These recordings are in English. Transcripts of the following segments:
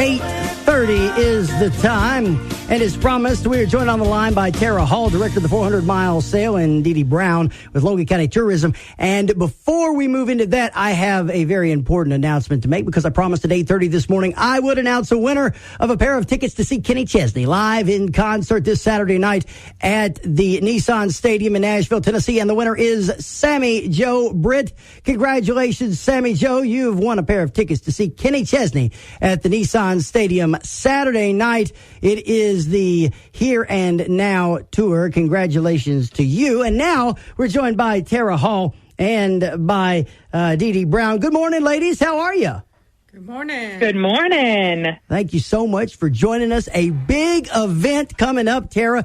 8:30 is the time. And as promised, we are joined on the line by Tara Hall, director of the 400-mile sale, and Dee Dee Brown with Logan County Tourism. And before we move into that, I have a very important announcement to make because I promised at 8:30 this morning I would announce a winner of a pair of tickets to see Kenny Chesney live in concert this Saturday night at the Nissan Stadium in Nashville, Tennessee. And the winner is Sammy Joe Britt. Congratulations, Sammy Joe. You've won a pair of tickets to see Kenny Chesney at the Nissan Stadium Saturday night. It is the Here and Now tour. Congratulations to you. And now we're joined by Tara Hall and by Dee Dee Brown. Good morning, ladies. How are you? Good morning. Good morning. Thank you so much for joining us. A big event coming up, Tara.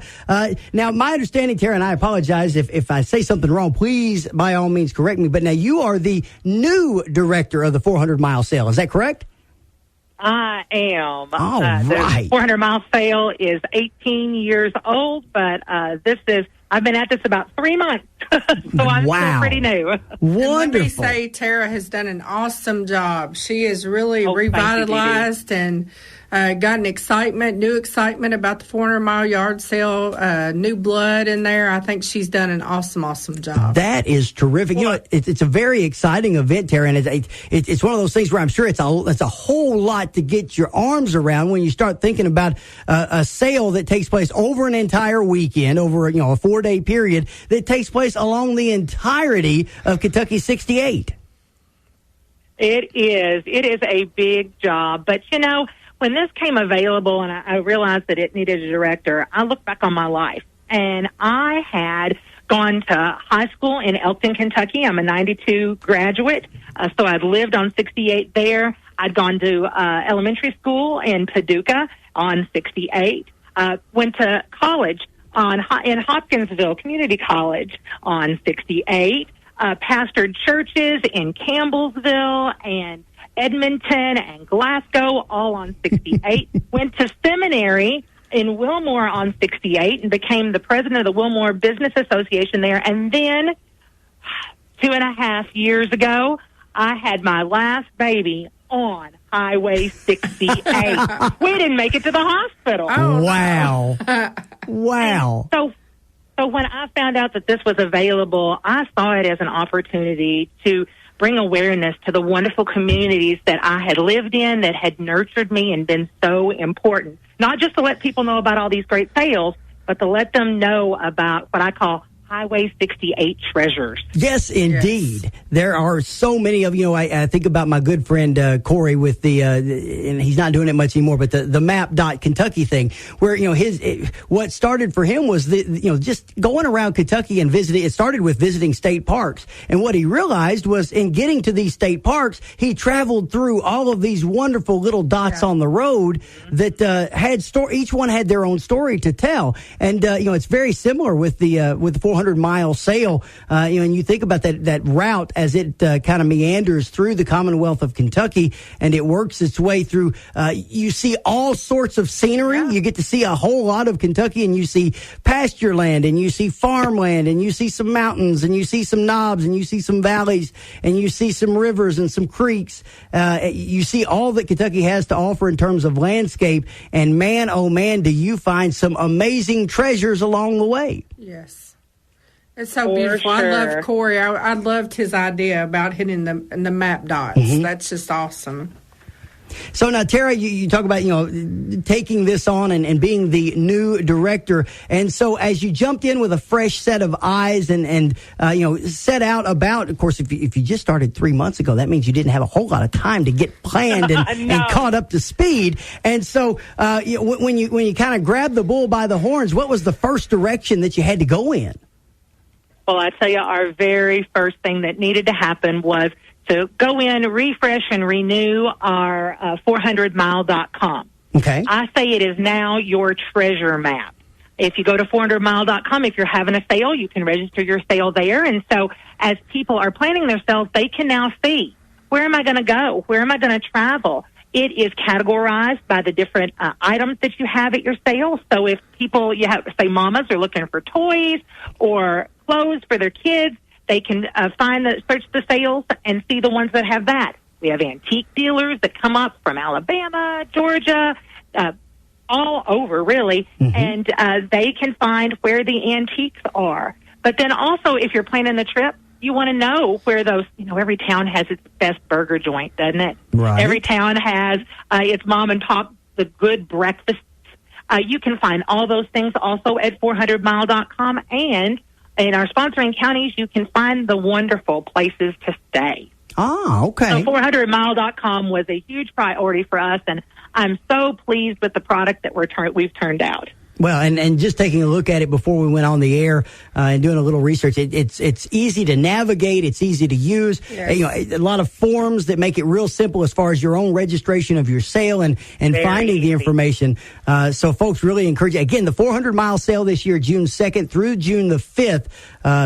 Now, my understanding, Tara, and I apologize if I say something wrong, please, by all means, correct me. But now you are the new director of the 400-mile sale. Is that correct? I am. All right. The 400-mile sale is 18 years old, but I've been at this about 3 months, so I'm still pretty new. Wonderful. Let me say, Tara has done an awesome job. She has really revitalized and gotten new excitement about the 400-mile yard sale, new blood in there. I think she's done an awesome job. That is terrific. You know, it's a very exciting event, Tara, and it's one of those things where I'm sure it's a whole lot to get your arms around when you start thinking about a sale that takes place over an entire weekend, over a 4-day period that takes place along the entirety of Kentucky 68. It is a big job, but when this came available and I realized that it needed a director, I looked back on my life, and I had gone to high school in Elkton, Kentucky. I'm a 92 graduate, so I'd lived on 68 there. I'd gone to elementary school in Paducah on 68. Went to college in Hopkinsville Community College on 68. Pastored churches in Campbellsville and Edmonton and Glasgow, all on 68. Went to seminary in Wilmore on 68 and became the president of the Wilmore Business Association there. And then 2.5 years ago, I had my last baby on Highway 68. We didn't make it to the hospital. Oh, wow. Wow. So when I found out that this was available, I saw it as an opportunity to bring awareness to the wonderful communities that I had lived in, that had nurtured me and been so important. Not just to let people know about all these great sales, but to let them know about what I call Highway 68 treasures. Yes, indeed. Yes. There are so many of I think about my good friend Corey with the and he's not doing it much anymore, but the map.Kentucky thing, where what started for him was just going around Kentucky and visiting. It started with visiting state parks, and what he realized was in getting to these state parks, he traveled through all of these wonderful little dots on the road that had each one had their own story to tell, and it's very similar with the 400-mile sale, and you think about that route as it kind of meanders through the Commonwealth of Kentucky, and it works its way through. You see all sorts of scenery. Yeah. You get to see a whole lot of Kentucky, and you see pasture land, and you see farmland, and you see some mountains, and you see some knobs, and you see some valleys, and you see some rivers and some creeks. You see all that Kentucky has to offer in terms of landscape, and man, oh man, do you find some amazing treasures along the way. Yes. It's so beautiful. Sure. I love Corey. I loved his idea about hitting the map dots. Mm-hmm. That's just awesome. So now, Tara, you talk about, taking this on and being the new director. And so as you jumped in with a fresh set of eyes and set out about, of course, if you just started 3 months ago, that means you didn't have a whole lot of time to get planned and caught up to speed. And so when you kind of grabbed the bull by the horns, what was the first direction that you had to go in? Well, I tell you, our very first thing that needed to happen was to go in, refresh, and renew our 400mile.com. Okay. I say it is now your treasure map. If you go to 400mile.com, if you're having a sale, you can register your sale there. And so as people are planning their sales, they can now see, where am I going to go? Where am I going to travel? It is categorized by the different items that you have at your sale. So if people, say mamas are looking for toys or clothes for their kids, they can search the sales and see the ones that have that. We have antique dealers that come up from Alabama, Georgia, all over, really, and they can find where the antiques are. But then also, if you're planning the trip, you want to know where those, every town has its best burger joint, doesn't it? Right. Every town has its mom and pop, the good breakfast. You can find all those things also at 400mile.com. And in our sponsoring counties, you can find the wonderful places to stay. Ah, okay. So 400mile.com was a huge priority for us, and I'm so pleased with the product that we've turned out. Well, and just taking a look at it before we went on the air and doing a little research, it's easy to navigate. It's easy to use. Yes. A lot of forms that make it real simple as far as your own registration of your sale and finding easy. the information. So folks really encourage you. Again, the 400-mile sale this year, June 2nd through June the 5th.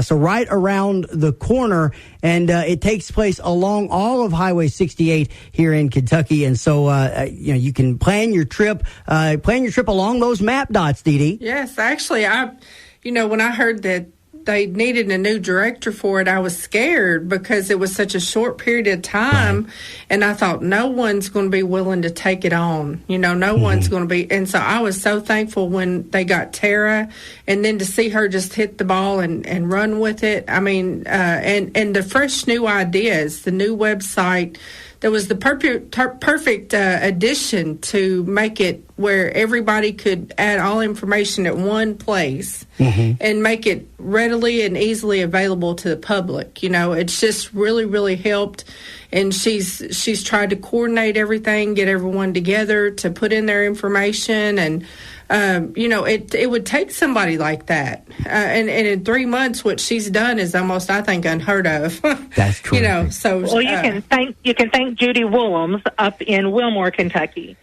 So right around the corner. And it takes place along all of Highway 68 here in Kentucky. And so, you can plan your trip along those map dots, Dee Dee. Yes, actually, when I heard that they needed a new director for it, I was scared because it was such a short period of time. Right. And I thought no one's going to be willing to take it on. No one's going to be. And so I was so thankful when they got Tara, and then to see her just hit the ball and run with it. I mean, and the fresh new ideas, the new website. There was the perfect addition to make it where everybody could add all information at one place and make it readily and easily available to the public. It's just really, really helped. And she's tried to coordinate everything, get everyone together to put in their information. And, it would take somebody like that. And in 3 months, what she's done is almost, I think, unheard of. That's true. Well, you can thank Judy Woolhams up in Wilmore, Kentucky.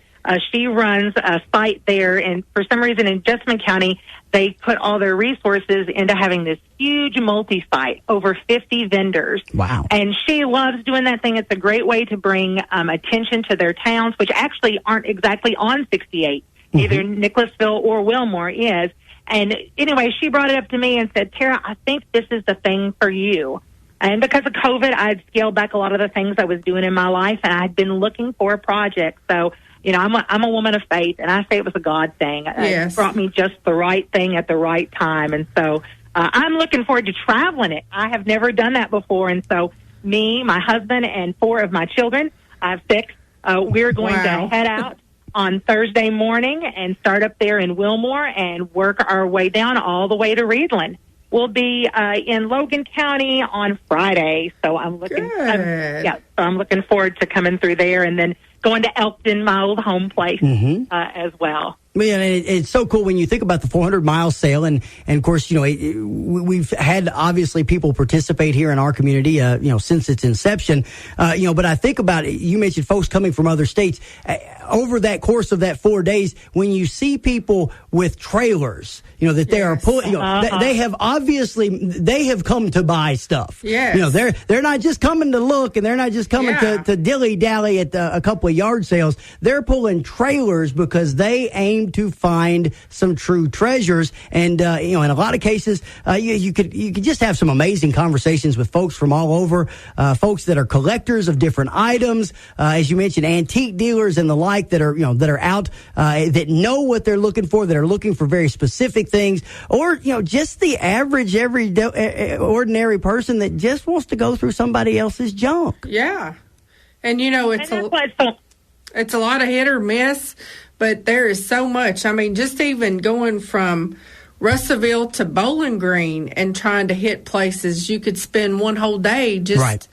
She runs a site there, and for some reason in Jessamine County, they put all their resources into having this huge multi-site, over 50 vendors. Wow. And she loves doing that thing. It's a great way to bring attention to their towns, which actually aren't exactly on 68. Either Nicholasville or Wilmore is. And anyway, she brought it up to me and said, Tara, I think this is the thing for you. And because of COVID, I'd scaled back a lot of the things I was doing in my life, and I'd been looking for a project. So, I'm a woman of faith, and I say it was a God thing. Yes. It brought me just the right thing at the right time. And so I'm looking forward to traveling it. I have never done that before. And so me, my husband, and 4 of my children, I have 6, we're going to head out on Thursday morning and start up there in Wilmore and work our way down all the way to Reedland. We'll be in Logan County on Friday, so I'm looking forward to coming through there and then going to Elkton, my old home place, as well. Yeah, and it's so cool when you think about the 400-mile sale, and of course, we've had obviously people participate here in our community, since its inception, but I think about it. You mentioned folks coming from other states. Over that course of that 4 days, when you see people with trailers, that they are pulling, they have come to buy stuff. Yes. They're not just coming to look, and they're not just coming to dilly dally at a couple of yard sales. They're pulling trailers because they aim to find some true treasures. And in a lot of cases, you could just have some amazing conversations with folks from all over, folks that are collectors of different items, as you mentioned, antique dealers and the like that are out, that know what they're looking for, that are looking for very specific things, or just the average ordinary person that just wants to go through somebody else's junk. Yeah, and it's a lot of hit or miss, but there is so much. I mean, just even going from Russellville to Bowling Green and trying to hit places, you could spend one whole day just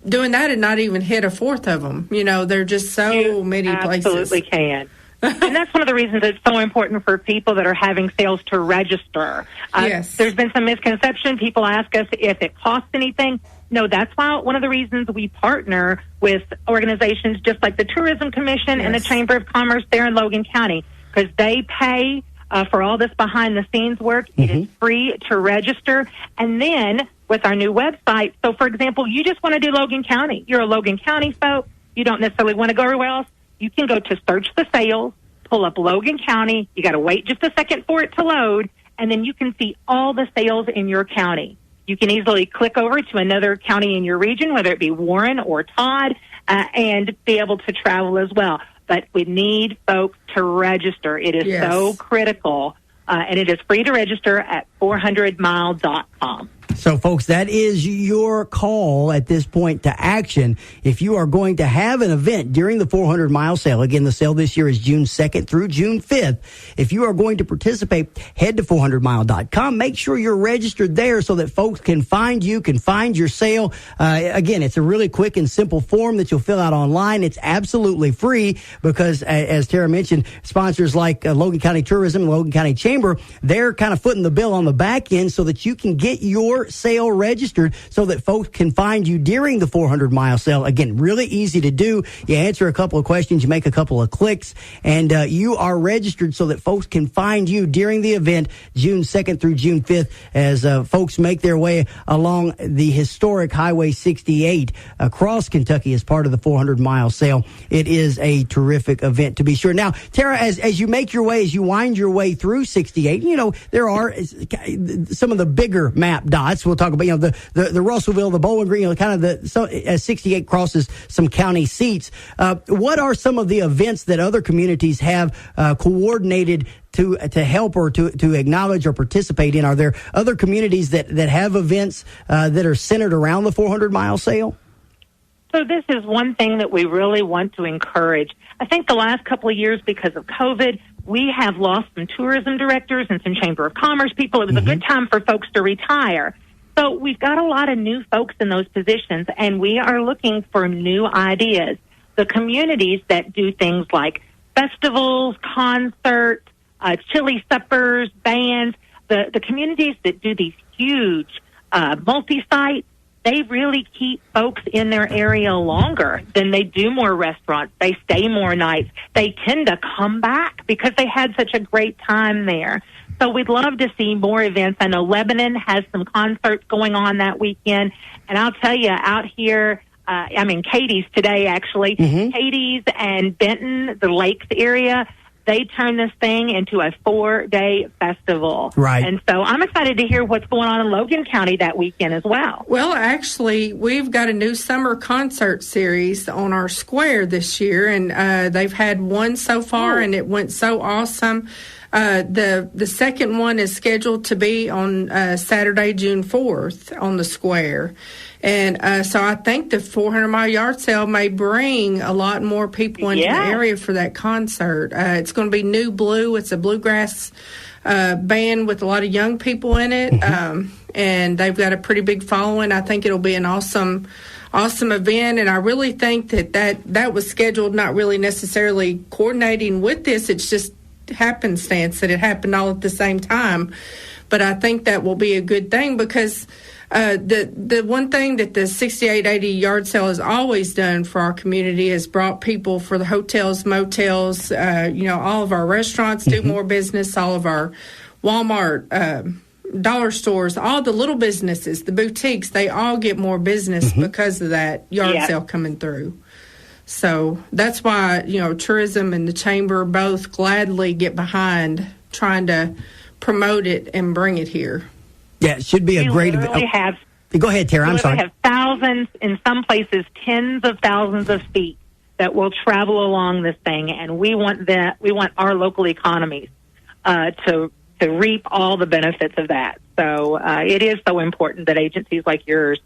doing that and not even hit a fourth of them. There are just so many places. Absolutely can. And that's one of the reasons it's so important for people that are having sales to register. Yes. There's been some misconception. People ask us if it costs anything. No, that's why one of the reasons we partner with organizations just like the Tourism Commission and the Chamber of Commerce there in Logan County, because they pay for all this behind-the-scenes work. It is free to register. And then with our new website, so, for example, you just want to do Logan County. You're a Logan County folk. You don't necessarily want to go everywhere else. You can go to search the sales, pull up Logan County. You got to wait just a second for it to load, and then you can see all the sales in your county. You can easily click over to another county in your region, whether it be Warren or Todd, and be able to travel as well. But we need folks to register. It is so critical, and it is free to register at 400mile.com. So, folks, that is your call at this point to action. If you are going to have an event during the 400-mile sale, again, the sale this year is June 2nd through June 5th. If you are going to participate, head to 400mile.com. Make sure you're registered there so that folks can find you, can find your sale. Again, it's a really quick and simple form that you'll fill out online. It's absolutely free because, as Tara mentioned, sponsors like Logan County Tourism and Logan County Chamber, they're kind of footing the bill on the back end so that you can get your sale registered so that folks can find you during the 400-mile sale. Again, really easy to do. You answer a couple of questions, you make a couple of clicks, and you are registered so that folks can find you during the event June 2nd through June 5th as folks make their way along the historic Highway 68 across Kentucky as part of the 400-mile sale. It is a terrific event, to be sure. Now, Tara, as you make your way, as you wind your way through 68, you know, there are some of the bigger map dots. We'll talk about, you know, the Russellville, the Bowling Green, you know, kind of 68 crosses some county seats. What are some of the events that other communities have coordinated to help or to acknowledge or participate in? Are there other communities that have events that are centered around the 400-mile sale? So this is one thing that we really want to encourage. I think the last couple of years, because of COVID, we have lost some tourism directors and some Chamber of Commerce people. It was a good time for folks to retire. So we've got a lot of new folks in those positions, and we are looking for new ideas. The communities that do things like festivals, concerts, chili suppers, bands, the communities that do these huge multi-site, they really keep folks in their area longer than they do more restaurants. They stay more nights. They tend to come back because they had such a great time there. So we'd love to see more events. I know Lebanon has some concerts going on that weekend. And I'll tell you, out here, I'm in Katie's today, actually. Katie's and Benton, the Lakes area, they turn this thing into a 4-day festival. Right. And so I'm excited to hear what's going on in Logan County that weekend as well. Well, actually, we've got a new summer concert series on our square this year, and they've had one so far, and it went so awesome. The second one is scheduled to be on Saturday, June 4th on the square. And so I think the 400-mile yard sale may bring a lot more people into the area for that concert. It's going to be New Blue. It's a bluegrass band with a lot of young people in it, and they've got a pretty big following. I think it'll be an awesome event, and I really think that was scheduled, not really necessarily coordinating with this. It's just happenstance that it happened all at the same time. But I think that will be a good thing because the one thing that the 6880 yard sale has always done for our community is brought people for the hotels, motels, all of our restaurants do more business, all of our Walmart, dollar stores, all the little businesses, the boutiques, they all get more business because of that yard sale coming through. So that's why, tourism and the chamber both gladly get behind trying to promote it and bring it here. Yeah, it should be a great event. Go ahead, Tara. I'm sorry. We have thousands, in some places, tens of thousands of feet that will travel along this thing, and we want our local economies to reap all the benefits of that. So it is so important that agencies like yours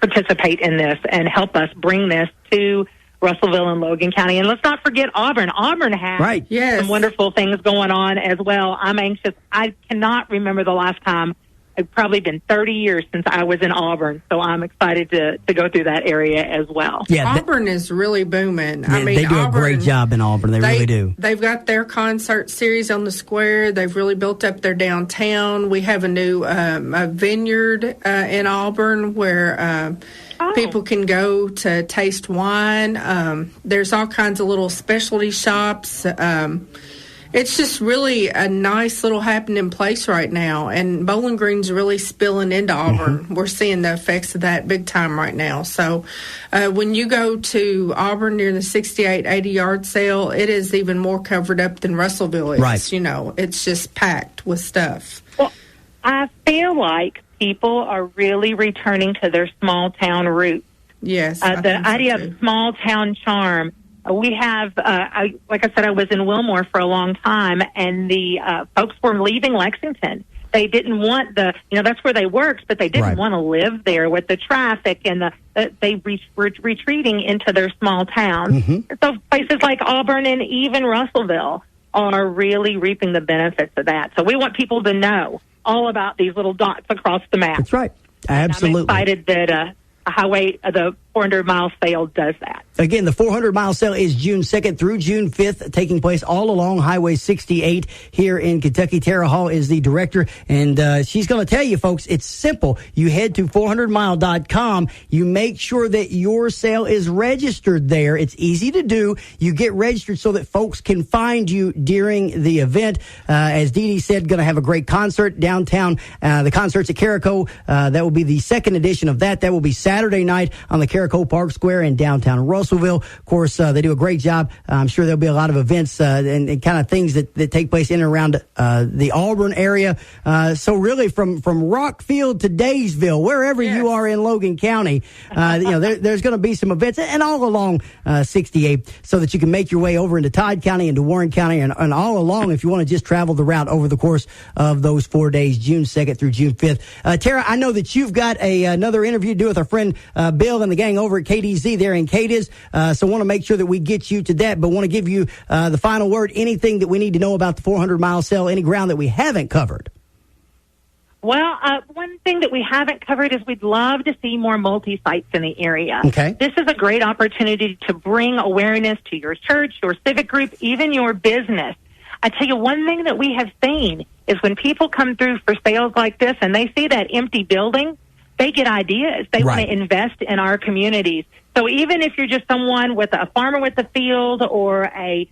participate in this and help us bring this to Russellville and Logan County. And let's not forget Auburn. Auburn has some wonderful things going on as well. I'm anxious. I cannot remember the last time. It's probably been 30 years since I was in Auburn, so I'm excited to go through that area as well. Yeah, Auburn is really booming. Yeah, they do a great job in Auburn. They really do. They've got their concert series on the square. They've really built up their downtown. We have a new a vineyard in Auburn where people can go to taste wine. There's all kinds of little specialty shops. It's just really a nice little happening place right now, and Bowling Green's really spilling into Auburn. We're seeing the effects of that big time right now. So when you go to Auburn near the 6880 yard sale, it is even more covered up than Russellville is. Right. It's just packed with stuff. Well, I feel like people are really returning to their small town roots. Yes. The idea of small town charm. We have, like I said, I was in Wilmore for a long time, and the folks were leaving Lexington. They didn't want that's where they worked, but they didn't want to live there with the traffic, and they were retreating into their small towns. Mm-hmm. So places like Auburn and even Russellville are really reaping the benefits of that. So we want people to know all about these little dots across the map. That's right. Absolutely. And I'm excited that the 400-mile sale does that. Again, the 400-mile sale is June 2nd through June 5th, taking place all along Highway 68 here in Kentucky. Tara Hall is the director, and she's going to tell you, folks, it's simple. You head to 400mile.com. You make sure that your sale is registered there. It's easy to do. You get registered so that folks can find you during the event. As Dee Dee said, going to have a great concert downtown. The concert's at Carico. That will be the second edition of that. That will be Saturday night on the Carico Park Square in downtown Russellville. Of course, they do a great job. I'm sure there'll be a lot of events and kind of things that take place in and around the Auburn area. So really, from Rockfield to Daysville, wherever you are in Logan County, there's going to be some events, and all along 68, so that you can make your way over into Todd County, into Warren County, and all along if you want to just travel the route over the course of those 4 days, June 2nd through June 5th. Tara, I know that you've got another interview to do with our friend Bill and the gang over at KDZ there in Cadiz. So want to make sure that we get you to that, but want to give you the final word. Anything that we need to know about the 400-mile sale, any ground that we haven't covered? Well, one thing that we haven't covered is we'd love to see more multi-sites in the area. Okay. This is a great opportunity to bring awareness to your church, your civic group, even your business. I tell you, one thing that we have seen is when people come through for sales like this and they see that empty building, they get ideas. They want to invest in our communities. So even if you're just someone with a farmer with a field or a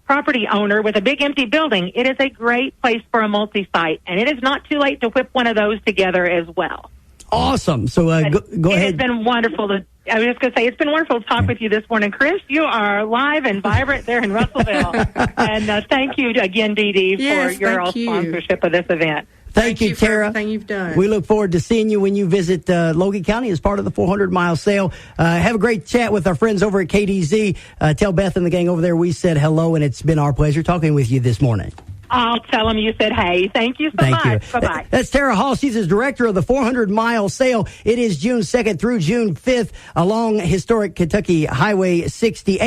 property owner with a big empty building, it is a great place for a multi-site. And it is not too late to whip one of those together as well. Awesome. So go ahead. It's been wonderful I was just going to say, it's been wonderful to talk with you this morning. Chris, you are live and vibrant there in Russellville. And thank you again, Dee Dee, for your sponsorship of this event. Thank you, Tara. For everything you've done. We look forward to seeing you when you visit Logan County as part of the 400-mile sale. Have a great chat with our friends over at KDZ. Tell Beth and the gang over there we said hello, and it's been our pleasure talking with you this morning. I'll tell them you said hey. Thank you so much. Bye-bye. That's Tara Hall. She's the director of the 400-mile sale. It is June 2nd through June 5th along historic Kentucky Highway 68.